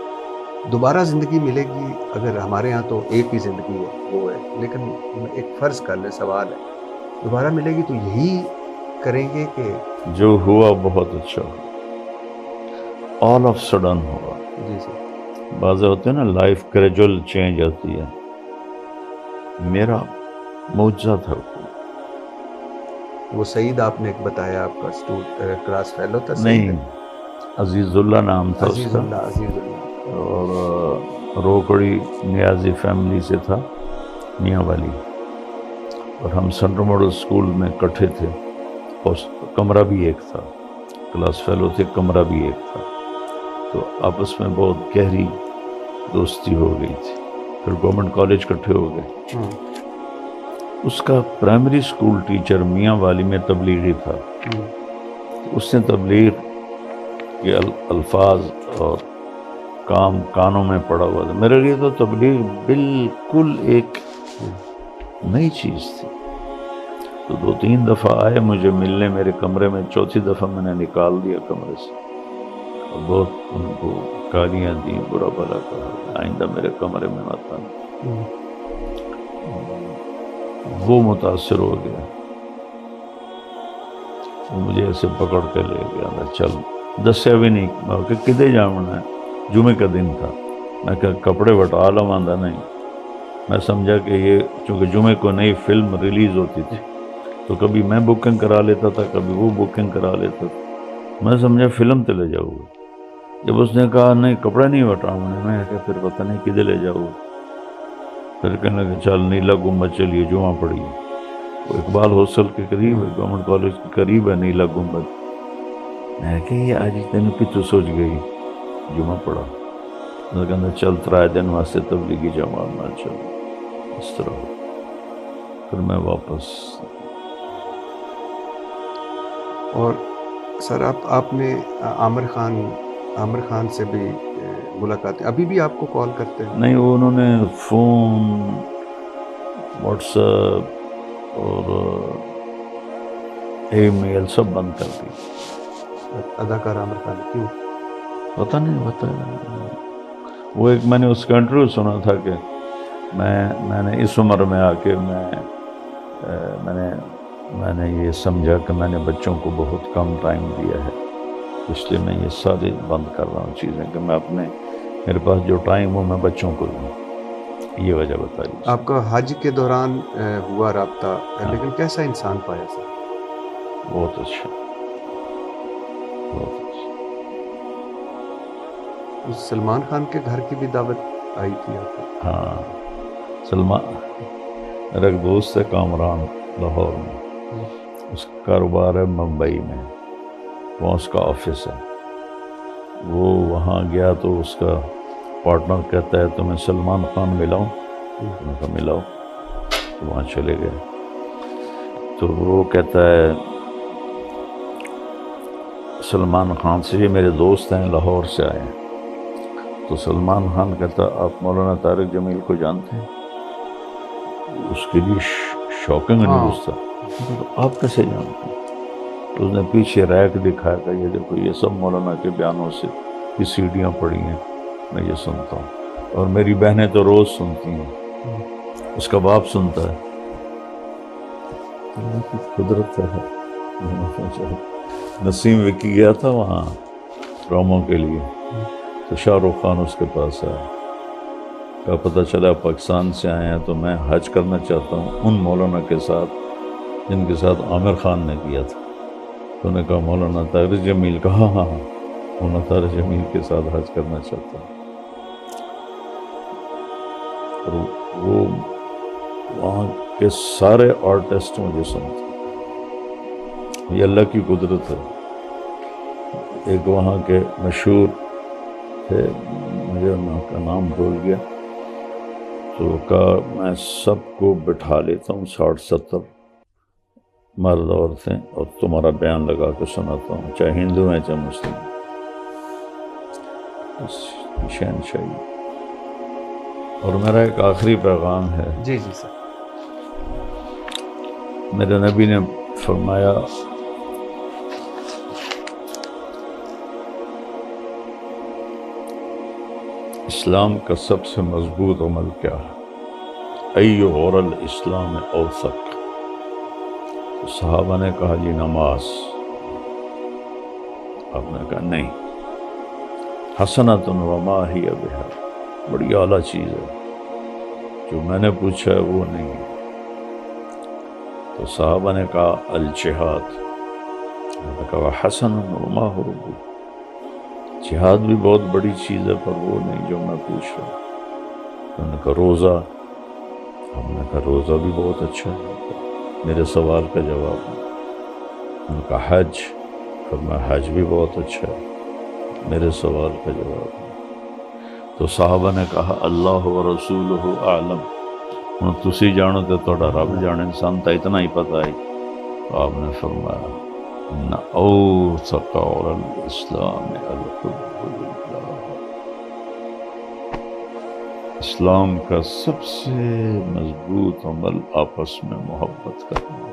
دوبارہ زندگی ملے گی؟ اگر ہمارے ہاں تو ایک ہی زندگی ہے وہ ہے، لیکن ایک فرض کر لیں، سوال ہے، دوبارہ ملے گی تو یہی کریں گے کہ جو ہوا بہت اچھا ہوا، آل آف سڈن ہوا. جی سر. بعض ہوتے ہیں نا لائف گریجول چینج آتی ہے. میرا معجزہ تھا. وہ سعید آپ نے ایک بتایا آپ کا کلاس فیلو تھا؟ نہیں، عزیز اللہ نام تھا اس عزیز کا، اللہ، عزیز اللہ. اور روکڑی نیازی فیملی سے تھا، میاں والی. اور ہم سینٹرل ماڈل اسکول میں اکٹھے تھے، اور کمرہ بھی ایک تھا. کلاس فیلو تھے، کمرہ بھی ایک تھا. تو آپس میں بہت گہری دوستی ہو گئی تھی. پھر گورنمنٹ کالج اکٹھے ہو گئے. اس کا پرائمری اسکول ٹیچر میاں والی میں تبلیغی تھا. اس نے تبلیغ کے الفاظ اور کام کانوں میں پڑا ہوا تھا. میرے لیے تو تبلیغ بالکل ایک نئی چیز تھی. تو 2-3 دفعہ آئے مجھے ملنے میرے کمرے میں. چوتھی دفعہ میں نے نکال دیا کمرے سے اور بہت ان کو گالیاں دی، برا بھلا کہا، آئندہ میرے کمرے میں مت آنا. وہ متاثر ہو گیا، وہ مجھے ایسے پکڑ کے لے گیا. میں چل دسیا بھی نہیں کہ کدے جانا ہے. جمعے کا دن تھا. میں کہا کپڑے وٹا لو. آندہ نہیں. میں سمجھا کہ یہ چونکہ جمعے کو نئی فلم ریلیز ہوتی تھی تو کبھی میں بکنگ کرا لیتا تھا, کبھی وہ بکنگ کرا لیتا تھا. میں سمجھا فلم تے لے جاؤ گا. جب اس نے کہا نہیں کپڑے نہیں وٹاؤں نے, میں کہا پھر پتہ نہیں کدھر لے جاؤ. پھر کہنے لگا چل نیلا گنبد چلیے جمعہ پڑھیے. وہ اقبال ہاسٹل کے قریب ہے, گورنمنٹ کالج کے قریب ہے نیلا گنبد. میں کہ یہ آج تین پتو سوچ گئی جمعہ پڑھا. میں کہنا چل ترائے دن واسطے تبلیغی جماعت نہ چل. اس طرح پھر میں واپس. اور سر آپ نے عامر خان سے بھی ملاقات, ابھی بھی آپ کو کال کرتے ہیں؟ نہیں, وہ انہوں نے فون, واٹس ایپ اور ای میل سب بند کر دی. اداکار عامر خان کیوں؟ پتہ نہیں ہوتا ہے. وہ ایک میں نے اس کا انٹرویو سنا تھا کہ میں نے اس عمر میں آ کے میں نے یہ سمجھا کہ میں نے بچوں کو بہت کم ٹائم دیا ہے, اس لیے میں یہ سارے بند کر رہا ہوں چیزیں کہ میں میرے پاس جو ٹائم ہو میں بچوں کو دوں. یہ وجہ بتائی. آپ کا حج کے دوران ہوا رابطہ, لیکن کیسا انسان پایا سر؟ بہت اچھا, بہت اچھا. سلمان خان کے گھر کی بھی دعوت آئی تھی آپ کو؟ ہاں, سلمان میرا ایک دوست ہے کامران لاہور میں, اس کا کاروبار ہے ممبئی میں, وہاں اس کا آفس ہے. وہ وہاں گیا تو اس کا پارٹنر کہتا ہے تو میں سلمان خان ملاؤں. میں کہا ملاؤ. تو وہاں چلے گئے تو وہ کہتا ہے سلمان خان سے, یہ میرے دوست ہیں لاہور سے آئے ہیں. تو سلمان خان کہتا آپ مولانا طارق جمیل کو جانتے ہیں؟ اس کے لیے شاکنگ نیوز تھا. آپ کیسے جانتے ہیں؟ تو اس نے پیچھے ریک دکھایا کہ یہ دیکھو یہ سب مولانا کے بیانوں سے یہ سیڈیاں پڑی ہیں, میں یہ سنتا ہوں, اور میری بہنیں تو روز سنتی ہیں, اس کا باپ سنتا ہے. اللہ کی قدرت ہے. نسیم وکی گیا تھا وہاں پرومو کے لیے, تو شاہ رخ خان اس کے پاس آیا. کا پتہ چلا پاکستان سے آئے ہیں تو میں حج کرنا چاہتا ہوں ان مولانا کے ساتھ جن کے ساتھ عامر خان نے کیا تھا. تو نے کہا مولانا طارق جمیل. کہا ہاں مولانا طارق جمیل کے ساتھ حج کرنا چاہتا ہوں. اور وہ وہاں کے سارے آرٹسٹ مجھے سنتے. یہ اللہ کی قدرت ہے. ایک وہاں کے مشہور تھے, مجھے ان کا نام بھول گیا, تو کہا میں سب کو بٹھا لیتا ہوں 60-70 مرد عورتیں, اور تمہارا بیان لگا کے سناتا ہوں, چاہے ہندو ہیں چاہے مسلم. شہنشاہی. اور میرا ایک آخری پیغام ہے. جی جی سر. میرے نبی نے فرمایا اسلام کا سب سے مضبوط عمل کیا ہے؟ ایو غور الاسلام اوثق. صحابہ نے کہا جی نماز. آپ نے کہا نہیں, حسنۃ وما ہی بہا, بڑی اعلیٰ چیز ہے, جو میں نے پوچھا ہے وہ نہیں ہے. تو صحابہ نے کہا الجہاد. میں نے کہا حسن وما ہو, جہاد بھی بہت بڑی چیز ہے پر وہ نہیں جو میں پوچھ رہا ہوں. میں نے کہا روزہ. ہم نے کہا روزہ بھی بہت اچھا ہے, میرے سوال کا جواب. میں نے کہا حج. فرمایا حج بھی بہت اچھا ہے, میرے سوال کا جواب. تو صحابہ نے کہا اللہ و رسولہ اعلم. ہوں تسی جانو تو تھوڑا رب جانے, انسان تا اتنا ہی پتہ ہے. تو آپ نے فرمایا نہ اوثق غور الاسلام الحب للہ. اسلام کا سب سے مضبوط عمل آپس میں محبت کرنا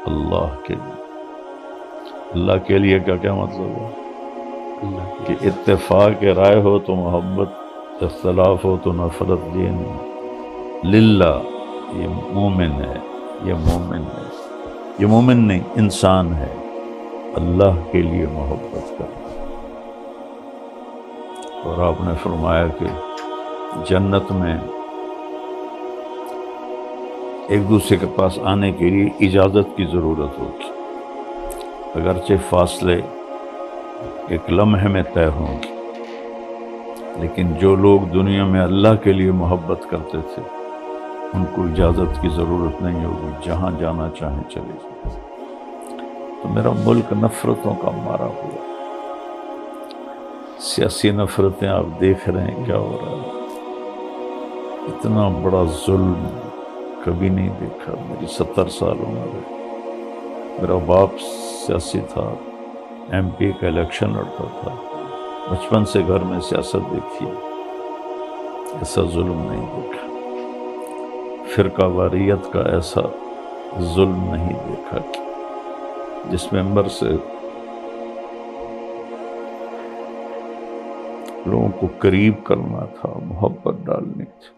اللہ کے لیے. اللہ کے لیے کا کیا مطلب ہے؟ کہ اتفاق رائے ہو تو محبت, اختلاف ہو تو نفرت. یہ نہیں. للہ یہ مومن ہے, یہ مومن ہے, یہ مومن نہیں انسان ہے. اللہ کے لیے محبت کرنا. اور آپ نے فرمایا کہ جنت میں ایک دوسرے کے پاس آنے کے لیے اجازت کی ضرورت ہوگی، اگرچہ فاصلے ایک لمحے میں طے ہوں گے، لیکن جو لوگ دنیا میں اللہ کے لیے محبت کرتے تھے ان کو اجازت کی ضرورت نہیں ہوگی، جہاں جانا چاہیں چلے جائیں۔ تو میرا ملک نفرتوں کا مارا ہوا، سیاسی نفرتیں آپ دیکھ رہے ہیں کیا ہو رہا ہے، اتنا بڑا ظلم کبھی نہیں دیکھا میری 70 سال عمر ہے۔ میرا باپ سیاسی تھا، ایم پی کا الیکشن لڑتا تھا، بچپن سے گھر میں سیاست دیکھی، ایسا ظلم نہیں دیکھا، فرقہ واریت کا ایسا ظلم نہیں دیکھا کہ جس ممبر سے لوگوں کو قریب کرنا تھا، محبت ڈالنی تھی،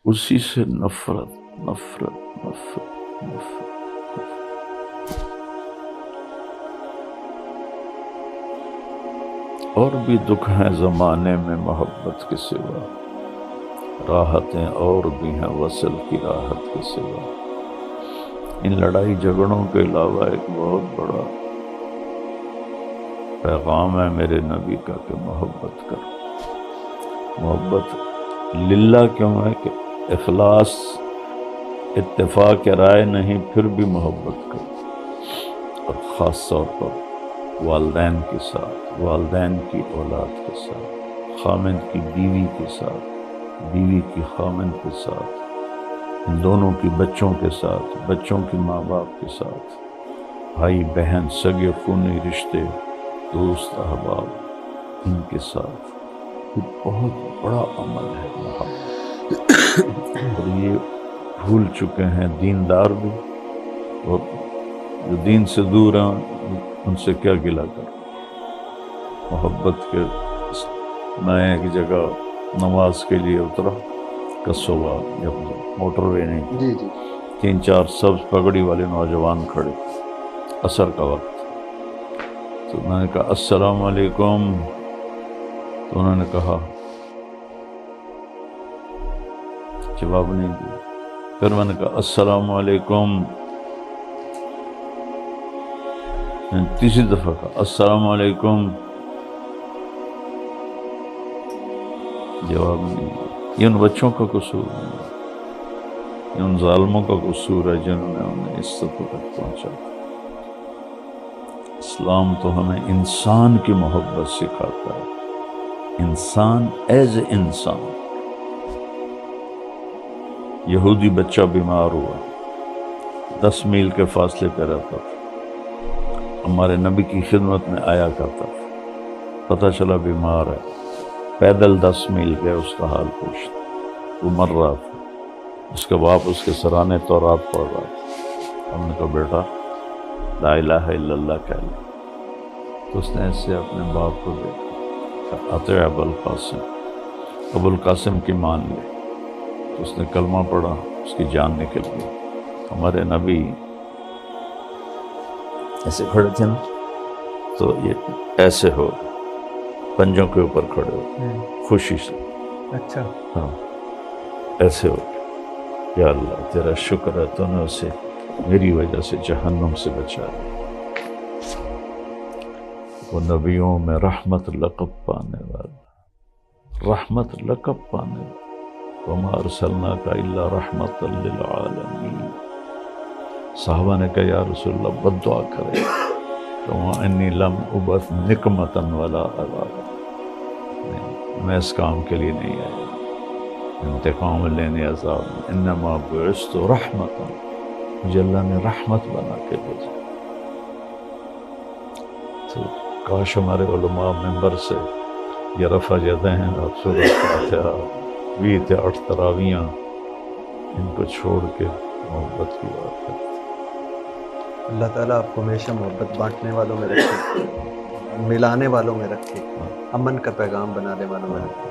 اسی سے نفرت نفرت نفرت نفرت۔ اور بھی دکھ ہیں زمانے میں محبت کے سوا، راحتیں اور بھی ہیں وصل کی راحت کے سوا۔ ان لڑائی جھگڑوں کے علاوہ ایک بہت بڑا پیغام ہے میرے نبی کا کہ محبت کرو۔ محبت للہ کیوں ہے کہ اخلاص اتفاق رائے نہیں، پھر بھی محبت کرو، اور خاص طور پر والدین کے ساتھ، والدین کی اولاد کے ساتھ، خامند کی بیوی کے ساتھ، بیوی کی خامند کے ساتھ، ان دونوں کی بچوں کے ساتھ، بچوں کی ماں باپ کے ساتھ، بھائی بہن، سگے خونی رشتے، دوست احباب، ان کے ساتھ۔ یہ بہت بڑا عمل ہے محبت، اور یہ بھول چکے ہیں دیندار بھی، اور جو دین سے دور ہیں ان سے کیا گلہ کر۔ محبت کے میں ایک جگہ نماز کے لیے اترا کسوبا، جب موٹر وے نہیں، جی جی 3-4 سبز پگڑی والے نوجوان کھڑے، عصر کا وقت، تو میں نے کہا السلام علیکم، تو انہوں نے کہا، جواب نہیں دیا، پھر میں نے کہا السلام علیکم، تیسری دفعہ کہا السلام علیکم، جواب نہیں دیا۔ یہ ان بچوں کا قصور نہیں، یہ ان ظالموں کا قصور ہے جنہوں نے انہیں اس سطح تک پہنچا۔ اسلام تو ہمیں انسان کی محبت سکھاتا ہے، انسان ایز اے انسان۔ یہودی بچہ بیمار ہوا، 10 میل کے فاصلے پہ رہتا تھا، ہمارے نبی کی خدمت میں آیا کرتا تھا، پتہ چلا بیمار ہے، پیدل 10 میل گئے اس کا حال پوچھتے، وہ مر رہا تھا، اس کے باپ اس کے سرانے تورات پڑھ رہا تھا۔ ہم نے کہا بیٹا لا الہ الا اللہ کہہ لے، تو اس نے ایسے اپنے باپ کو دیکھا، اطیع ابا القاسم، ابو القاسم کی مان لے، تو اس نے کلمہ پڑھا، اس کی جان نکل گئی۔ ہمارے نبی ایسے کھڑے تھے نا، تو یہ ایسے ہو پنجوں کے اوپر کھڑے ہو خوشی سے، اچھا ہاں ایسے ہو، یا اللہ تیرا شکر ہے تو نے اسے میری وجہ سے جہنم سے بچایا۔ وہ نبیوں میں رحمت لقب پانے والا، رحمت لقب پانے والا، وما ارسلناک الا رحمت للعالمین۔ صحابہ نے کہا یا رسول اللہ بد دعا کرے تو انی لم ابعث نقمۃ ولا عذابا، میں اس کام کے لیے نہیں آیا انتقام لینے عذاب میں، انما بعثت رحمۃ، مجھے اللہ نے رحمت بنا کے بھیجا۔ تو کاش ہمارے علماء ممبر سے یہ رفع یدین اور سورۃ فاتحہ 20 تراویاں ان کو چھوڑ کے محبت کی بات کرتے۔ اللہ تعالیٰ آپ کو ہمیشہ محبت بانٹنے والوں میں رکھے، ملانے والوں میں رکھے، امن کا پیغام بنانے والوں میں رکھے۔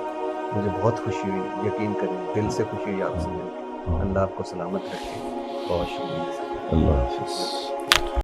مجھے بہت خوشی ہوئی، یقین کریں دل سے خوشی ہوئی آپ سے مل کے۔ اللہ آپ کو سلامت رکھے، بہت شکریہ۔ اللہ حافظ۔